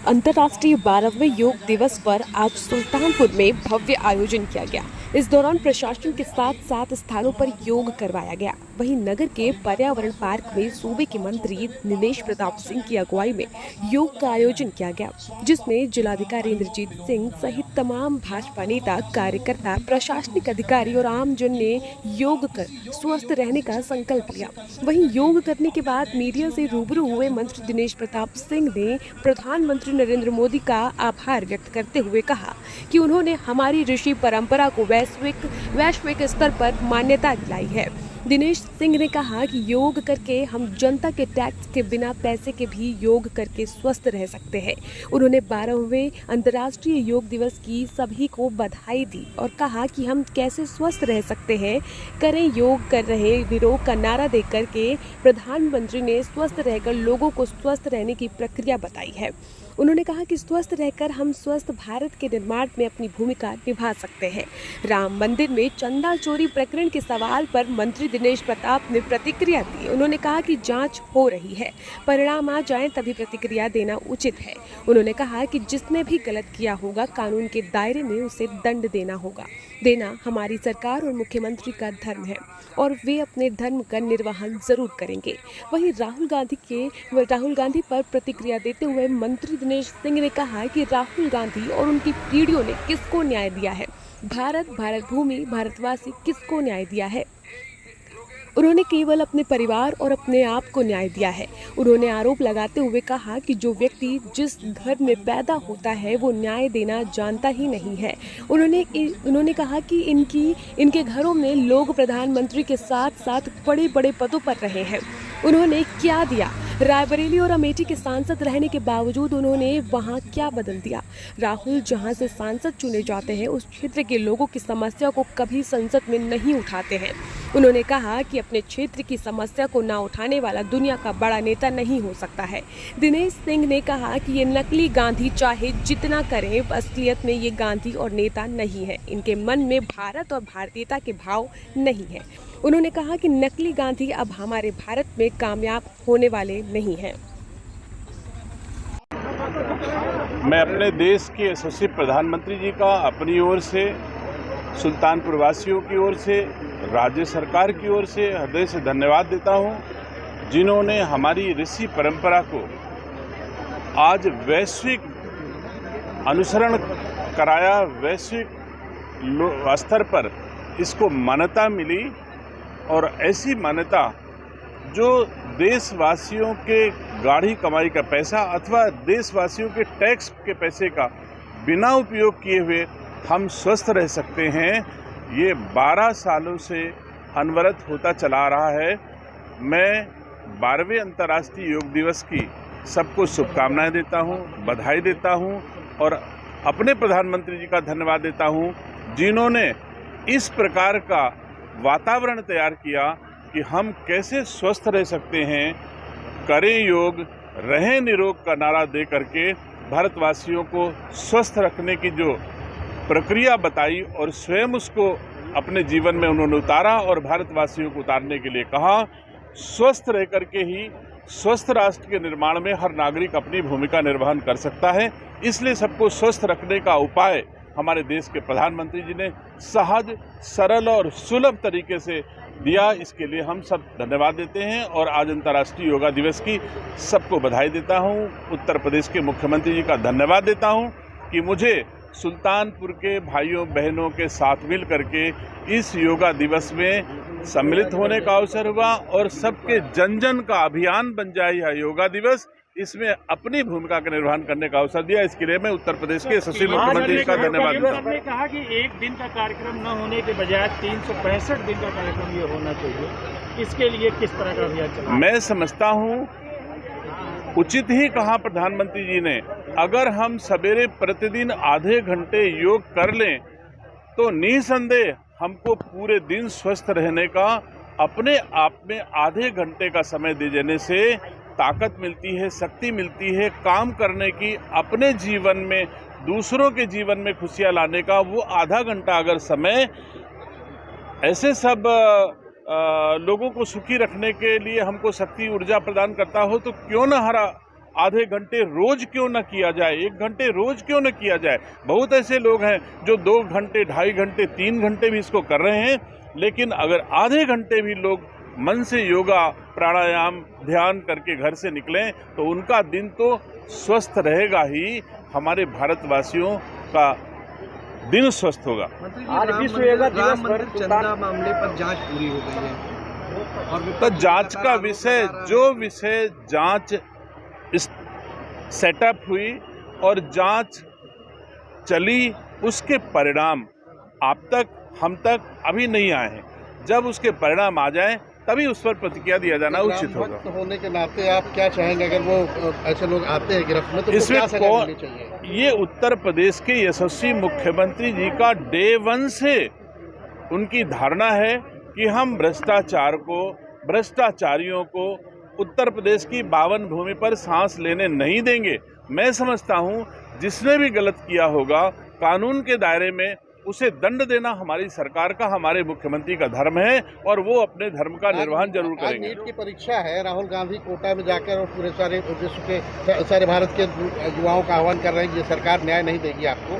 अंतर्राष्ट्रीय 12वें योग दिवस पर आज सुल्तानपुर में भव्य आयोजन किया गया। इस दौरान प्रशासन के साथ 7 स्थानों पर योग करवाया गया। वहीं नगर के पर्यावरण पार्क में सूबे के मंत्री नीलेश प्रताप सिंह की अगुवाई में योग का आयोजन किया गया, जिसमें जिलाधिकारी इंद्रजीत सिंह सहित तमाम भाजपा नेता, कार्यकर्ता, प्रशासनिक अधिकारी और आमजन ने योग कर स्वस्थ रहने का संकल्प लिया। वहीं योग करने के बाद मीडिया से रूबरू हुए मंत्री दिनेश प्रताप सिंह ने प्रधानमंत्री नरेंद्र मोदी का आभार व्यक्त करते हुए कहा कि उन्होंने हमारी ऋषि परंपरा को वैश्विक स्तर पर मान्यता दिलाई है। दिनेश सिंह ने कहा कि योग करके हम जनता के टैक्स के बिना पैसे के भी योग करके स्वस्थ रह सकते हैं। उन्होंने 12वें अंतर्राष्ट्रीय योग दिवस की सभी को बधाई दी और कहा कि हम कैसे स्वस्थ रह सकते हैं, करें योग, कर रहे निरोग का नारा दे करके प्रधानमंत्री ने स्वस्थ रहकर लोगों को स्वस्थ रहने की प्रक्रिया बताई है। उन्होंने कहा कि स्वस्थ रहकर हम स्वस्थ भारत के निर्माण में अपनी भूमिका निभा सकते हैं। राम मंदिर में चंदा चोरी प्रकरण के सवाल पर मंत्री दिनेश प्रताप ने प्रतिक्रिया दी। उन्होंने कहा कि जांच हो रही है, परिणाम आ जाए तभी प्रतिक्रिया देना उचित है। उन्होंने कहा कि जिसने भी गलत किया होगा, कानून के दायरे में उसे दंड देना हमारी सरकार और मुख्यमंत्री का धर्म है और वे अपने धर्म का निर्वहन जरूर करेंगे। वहीं राहुल गांधी पर प्रतिक्रिया देते हुए मंत्री दिनेश सिंह ने कहा कि राहुल गांधी और उनकी पीढ़ियों ने किसको न्याय दिया है? भारत भूमि, भारतवासी किसको न्याय दिया है? उन्होंने केवल अपने परिवार और अपने आप को न्याय दिया है। उन्होंने आरोप लगाते हुए कहा कि जो व्यक्ति जिस घर में पैदा होता है वो न्याय देना जानता ही नहीं है। उन्होंने कहा कि इनके घरों में लोग प्रधानमंत्री के साथ साथ बड़े बड़े पदों पर रहे हैं। उन्होंने क्या दिया? रायबरेली और अमेठी के सांसद रहने के बावजूद उन्होंने वहां क्या बदल दिया? राहुल जहां से सांसद चुने जाते हैं उस क्षेत्र के लोगों की समस्या को कभी संसद में नहीं उठाते हैं। उन्होंने कहा कि अपने क्षेत्र की समस्या को ना उठाने वाला दुनिया का बड़ा नेता नहीं हो सकता है। दिनेश सिंह ने कहा कि ये नकली गांधी चाहे जितना करें, असलियत में ये गांधी और नेता नहीं है। इनके मन में भारत और भारतीयता के भाव नहीं है। उन्होंने कहा कि नकली गांधी अब हमारे भारत में कामयाब होने वाले नहीं हैं। मैं अपने देश के यशस्वी प्रधानमंत्री जी का अपनी ओर से, सुल्तानपुर वासियों की ओर से, राज्य सरकार की ओर से हृदय से धन्यवाद देता हूं, जिन्होंने हमारी ऋषि परंपरा को आज वैश्विक अनुसरण कराया, वैश्विक स्तर पर इसको मान्यता मिली। और ऐसी मान्यता जो देशवासियों के गाढ़ी कमाई का पैसा अथवा देशवासियों के टैक्स के पैसे का बिना उपयोग किए हुए हम स्वस्थ रह सकते हैं, ये 12 सालों से अनवरत होता चला आ रहा है। मैं 12वें अंतर्राष्ट्रीय योग दिवस की सबको शुभकामनाएं देता हूं, बधाई देता हूं और अपने प्रधानमंत्री जी का धन्यवाद देता हूं, जिन्होंने इस प्रकार का वातावरण तैयार किया कि हम कैसे स्वस्थ रह सकते हैं, करें योग, रहें निरोग का नारा दे करके भारतवासियों को स्वस्थ रखने की जो प्रक्रिया बताई और स्वयं उसको अपने जीवन में उन्होंने उतारा और भारतवासियों को उतारने के लिए कहा। स्वस्थ रह करके ही स्वस्थ राष्ट्र के निर्माण में हर नागरिक अपनी भूमिका निर्वहन कर सकता है। इसलिए सबको स्वस्थ रखने का उपाय हमारे देश के प्रधानमंत्री जी ने सहज, सरल और सुलभ तरीके से दिया। इसके लिए हम सब धन्यवाद देते हैं और आज अंतर्राष्ट्रीय योगा दिवस की सबको बधाई देता हूं। उत्तर प्रदेश के मुख्यमंत्री जी का धन्यवाद देता हूं कि मुझे सुल्तानपुर के भाइयों बहनों के साथ मिल करके इस योगा दिवस में सम्मिलित होने का अवसर हुआ और सबके जन जन का अभियान बन जाए यह योगा दिवस, इसमें अपनी भूमिका का निर्वहन करने का अवसर दिया। इसके लिए मैं उत्तर प्रदेश के यशस्वी मुख्यमंत्री का धन्यवाद देता हूं। आपने कहा कि एक दिन का कार्यक्रम न होने के बजाय 365 दिन का कार्यक्रम ये होना चाहिए, इसके लिए किस तरह का अभियान चला? मैं समझता हूं उचित ही कहा प्रधानमंत्री जी ने, अगर हम सवेरे प्रतिदिन आधे घंटे योग कर लें तो निसंदेह हमको पूरे दिन स्वस्थ रहने का, अपने आप में आधे घंटे का समय दे देने से ताकत मिलती है, शक्ति मिलती है काम करने की, अपने जीवन में, दूसरों के जीवन में खुशियां लाने का। वो आधा घंटा अगर समय ऐसे सब लोगों को सुखी रखने के लिए हमको शक्ति ऊर्जा प्रदान करता हो तो क्यों न हर आधे घंटे रोज क्यों न किया जाए, 1 घंटे रोज क्यों न किया जाए। बहुत ऐसे लोग हैं जो 2 घंटे, 2.5 घंटे, 3 घंटे भी इसको कर रहे हैं, लेकिन अगर आधे घंटे भी लोग मन से योगा, प्राणायाम, ध्यान करके घर से निकलें तो उनका दिन तो स्वस्थ रहेगा ही, हमारे भारतवासियों का दिन स्वस्थ होगा। आज विश्व योगा दिवस पर चंदा मामले पर जांच पूरी हो गई है और तो जांच का विषय, जो विषय जांच सेटअप हुई और जांच चली, उसके परिणाम आप तक, हम तक अभी नहीं आए हैं। जब उसके परिणाम आ जाएं तभी उस पर प्रतिक्रिया दिया जाना उचित होगा। भक्त होने के नाते आप क्या चाहेंगे अगर वो ऐसे लोग आते हैं गिरफ्त में तो उनको इसमें क्या सजा मिलनी चाहिए? ये उत्तर प्रदेश के यशस्वी मुख्यमंत्री जी का डे 1 से उनकी धारणा है कि हम भ्रष्टाचार को, भ्रष्टाचारियों को उत्तर प्रदेश की 52 भूमि पर सांस लेने नहीं देंगे। मैं समझता हूँ जिसने भी गलत किया होगा, कानून के दायरे में उसे दंड देना हमारी सरकार का, हमारे मुख्यमंत्री का धर्म है और वो अपने धर्म का निर्वहन जरूर आज करेंगे। नीट की परीक्षा है, राहुल गांधी कोटा में जाकर और पूरे सारे विश्व के, सारे भारत के युवाओं का आह्वान कर रहे हैं कि ये सरकार न्याय नहीं देगी आपको,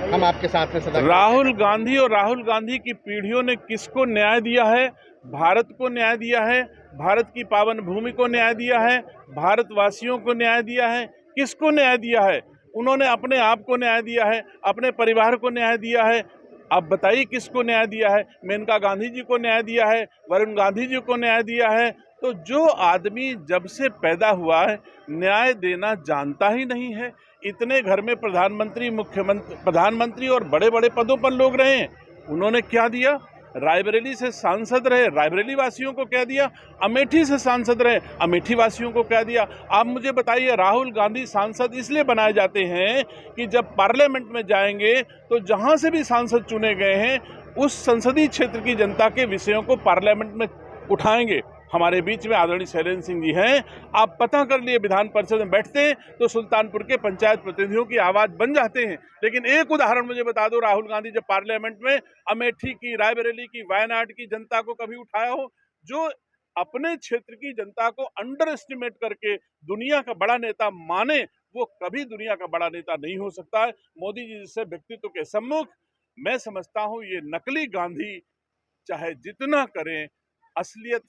हम आपके साथ में सदा। राहुल गांधी और राहुल गांधी की पीढ़ियों ने किसको न्याय दिया है? भारत को न्याय दिया है, भारत की पावन भूमि को न्याय दिया है, भारतवासियों को न्याय दिया है। किसको न्याय दिया है? उन्होंने अपने आप को न्याय दिया है, अपने परिवार को न्याय दिया है। आप बताइए किसको न्याय दिया है? मेनका गांधी जी को न्याय दिया है, वरुण गांधी जी को न्याय दिया है। तो जो आदमी जब से पैदा हुआ है न्याय देना जानता ही नहीं है। इतने घर में प्रधानमंत्री, मुख्यमंत्री, प्रधानमंत्री और बड़े बड़े पदों पर लोग रहे हैं, उन्होंने क्या दिया? रायबरेली से सांसद रहे, रायबरेली वासियों को क्या दिया? अमेठी से सांसद रहे, अमेठी वासियों को क्या दिया? आप मुझे बताइए, राहुल गांधी सांसद इसलिए बनाए जाते हैं कि जब पार्लियामेंट में जाएंगे तो जहां से भी सांसद चुने गए हैं उस संसदीय क्षेत्र की जनता के विषयों को पार्लियामेंट में उठाएंगे। हमारे बीच में आदरणीय शैलेंद्र सिंह जी हैं, आप पता कर लिए, विधान परिषद में बैठते हैं तो सुल्तानपुर के पंचायत प्रतिनिधियों की आवाज बन जाते हैं। लेकिन एक उदाहरण मुझे बता दो, राहुल गांधी जब पार्लियामेंट में अमेठी की, रायबरेली की, वायनाड की जनता को कभी उठाया हो? जो अपने क्षेत्र की जनता को अंडर एस्टिमेट करके दुनिया का बड़ा नेता माने, वो कभी दुनिया का बड़ा नेता नहीं हो सकता है। मोदी जी जैसे व्यक्तित्व के सम्मुख मैं समझता हूं ये नकली गांधी चाहे जितना करें, असलियत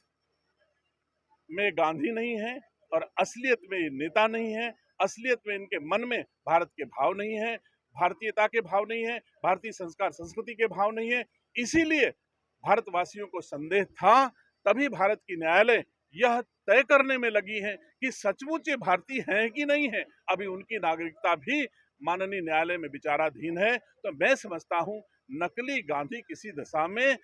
में गांधी नहीं है और असलियत में ये नेता नहीं है। असलियत में इनके मन में भारत के भाव नहीं है, भारतीयता के भाव नहीं है, भारतीय संस्कार संस्कृति के भाव नहीं है। इसीलिए भारतवासियों को संदेह था, तभी भारत की न्यायालय यह तय करने में लगी है कि सचमुच ये भारतीय हैं कि नहीं है। अभी उनकी नागरिकता भी माननीय न्यायालय में विचाराधीन है। तो मैं समझता हूं नकली गांधी किसी दशा में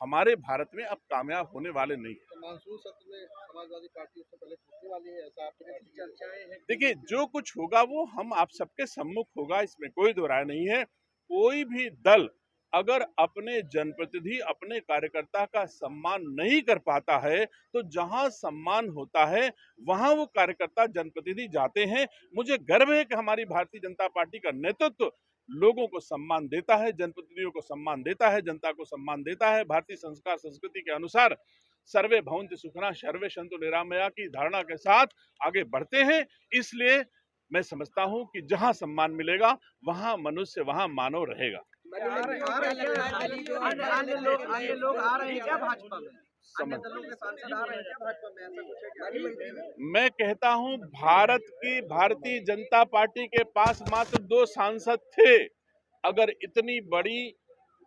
हमारे भारत में अब कामयाब होने वाले नहीं है। तो मानसून सत्र में समाजवादी पार्टी उससे पहले पूछने वाली है, ऐसा आपकी चर्चाएं हैं? देखिए, जो कुछ होगा वो हम आप सबके सम्मुख होगा, इसमें कोई दो राय नहीं है। कोई भी दल अगर अपने जनप्रतिनिधि, अपने कार्यकर्ता का सम्मान नहीं कर पाता है तो जहां सम्मान होता है वहां वो कार्यकर्ता, जनप्रतिनिधि जाते हैं। मुझे गर्व है कि हमारी भारतीय जनता पार्टी का नेतृत्व लोगों को सम्मान देता है, जनप्रतिनिधियों को सम्मान देता है, जनता को सम्मान देता है। भारतीय संस्कार संस्कृति के अनुसार सर्वे भवन्तु सुखिनः सर्वे सन्तु निरामया की धारणा के साथ आगे बढ़ते हैं। इसलिए मैं समझता हूं कि जहां सम्मान मिलेगा वहां मनुष्य, वहां मानव रहेगा। अन्य लोग आ रहे हैं क्या भाजपा में? अन्य दलों के सांसद आ रहे हैं क्या भाजपा में? ऐसा कुछ है क्या? मैं कहता हूं भारतीय जनता पार्टी के पास मात्र 2 सांसद थे। अगर इतनी बड़ी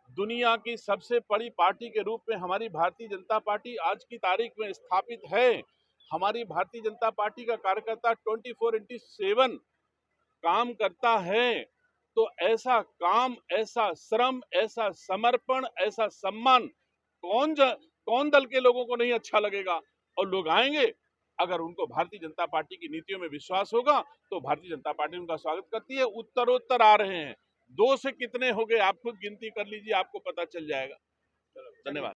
दुनिया की सबसे बड़ी पार्टी के रूप में हमारी भारतीय जनता पार्टी आज की तारीख में स्थापित है, हमारी भारतीय जनता पार्टी का कार्यकर्ता 24/7 काम करता है, तो ऐसा काम, ऐसा श्रम, ऐसा समर्पण, ऐसा सम्मान कौन दल के लोगों को नहीं अच्छा लगेगा? और लोग आएंगे, अगर उनको भारतीय जनता पार्टी की नीतियों में विश्वास होगा तो भारतीय जनता पार्टी उनका स्वागत करती है। उत्तरोत्तर आ रहे हैं, 2 से कितने हो गए आप खुद गिनती कर लीजिए, आपको पता चल जाएगा। धन्यवाद।